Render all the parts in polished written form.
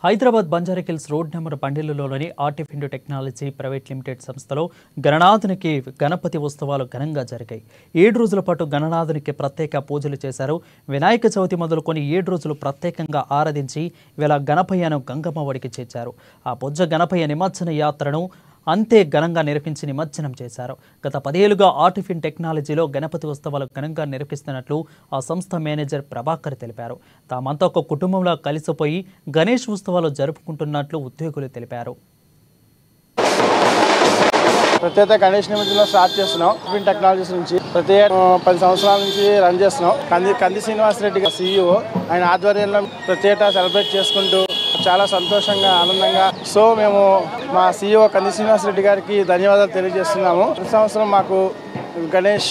Hyderabad Banjara Hills road number 12లోని ఆర్టిఫిండ్ technology private limited సంస్థలో గణనాథునికి గణపతి ఉత్సవాలు ఘనంగా జరిగాయి. 7 రోజుల పాటు గణనాథునికి ప్రత్యేక పూజలు చేశారు. వినాయక చవితి మొదలుకొని 7 రోజులు ప్రత్యేకంగా ఆరాధించి వేళ గణపయ్యను గంగమ్మ ఒడికి చేర్చారు. ఆ బొజ్జ గణపయ్య నిమజ్జన యాత్రను అంతే ఘనంగా నిర్వహించి నిమజ్జనం చేశారు. గత 10 ఏళ్లుగా ఆర్టిఫిన్ టెక్నాలజీలో గణపతి ఉత్సవాలు ఘనంగా నిర్వహిస్తున్నట్లు ఆ సంస్థ మేనేజర్ ప్రభాకర్ తెలిపారు. తామంతా ఒక కుటుంబంలో కలిసిపోయి గణేష్ ఉత్సవాలు జరుపుకుంటున్నట్లు ఉద్యోగులు తెలిపారు. ప్రత్యేక గణేష్ నిమజ్జనం స్టార్ట్ చేస్తున్నాం. ఆర్టిఫిన్ టెక్నాలజీస్ నుంచి ప్రతి 10 సంవత్సరాల నుంచి రన్ చేస్తున్నాం. కంది శ్రీనివాస్ రెడ్డి CEO ఆయన ఆధ్వర్యంలో ప్రతి ఏటా సెలబ్రేట్ చేసుకుంటూ చాలా సంతోషంగా ఆనందంగా మేము మా CEO కంది శ్రీనివాస్ రెడ్డి గారికి ధన్యవాదాలు తెలియజేస్తున్నాము. ప్రతి సంవత్సరం మాకు గణేష్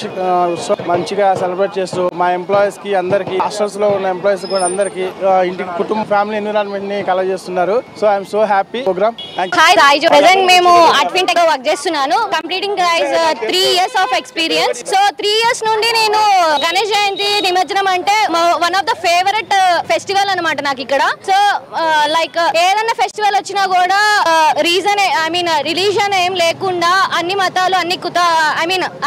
మంచిగా సెలబ్రేట్ చేస్తూ మా ఎంప్లాయీస్ కి అందరికి హాస్టల్స్ లో ఉన్న ఎంప్లాయీస్ కూడా అందరికి ఇంటికి కుటుంబ ఫ్యామిలీ ఎన్విరాన్మెంట్ ని కలగజేస్తున్నారు. So I'm so happy program. Hi రాయజో, ప్రెజెంట్ మేము ఆర్టిఫిన్ టెక్ వర్క్ చేస్తున్నాను. Completing guys 3 years of experience. So 3 years నుండి నేను గణేష్ జయంతి నిమజ్జనం అంటే one of the favourite festival అన్నమాట నాకు ఇక్కడ. సో లైక్ ఏదైనా ఫెస్టివల్ వచ్చినా కూడా రీజన్ రిలీజియన్ ఏం లేకుండా అన్ని మతాలు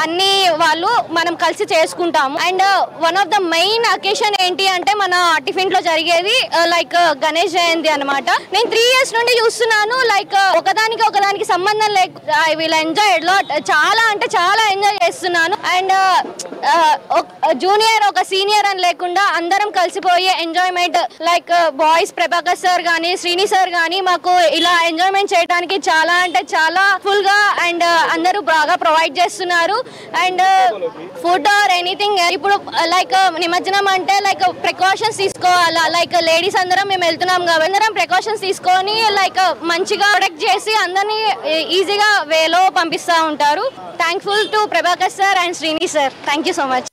అన్ని వాళ్ళు మనం కలిసి చేసుకుంటాము. And one of the main occasion ఏంటి అంటే మన ఆర్టిఫిన్ లో జరిగేది లైక్ గణేష్ జయంతి అన్నమాట. నేను 3 years నుండి చూస్తున్నాను. లైక్ ఒకదానికి సంబంధం లేక ఐ విల్ ఎంజాయ్ లాట్. చాలా అంటే చాలా ఎంజాయ్ చేస్తున్నాను. అండ్ జూనియర్ ఒక సీనియర్ అని లేకుండా అందరం కలిసిపోయి enjoyment like boys Prabhakar sir గానీ శ్రీని సార్ గానీ మాకు ఇలా ఎంజాయ్మెంట్ చేయడానికి చాలా అంటే చాలా ఫుల్ గా అండ్ అందరూ బాగా ప్రొవైడ్ చేస్తున్నారు. అండ్ ఫుడ్ ఆర్ ఎనీథింగ్ ఇప్పుడు లైక్ నిమజ్జనం అంటే లైక్ ప్రికాషన్స్ తీసుకోవాలా. లైక్ లేడీస్ అందరం మేము వెళ్తున్నాం కాబట్టి అందరం ప్రికాషన్స్ తీసుకొని లైక్ మంచిగా ప్రొడక్ట్ చేసి అందరినీ ఈజీగా వేలో పంపిస్తూ ఉంటారు. Thankful to Prabhakar sir and Srini sir. Thank you so much.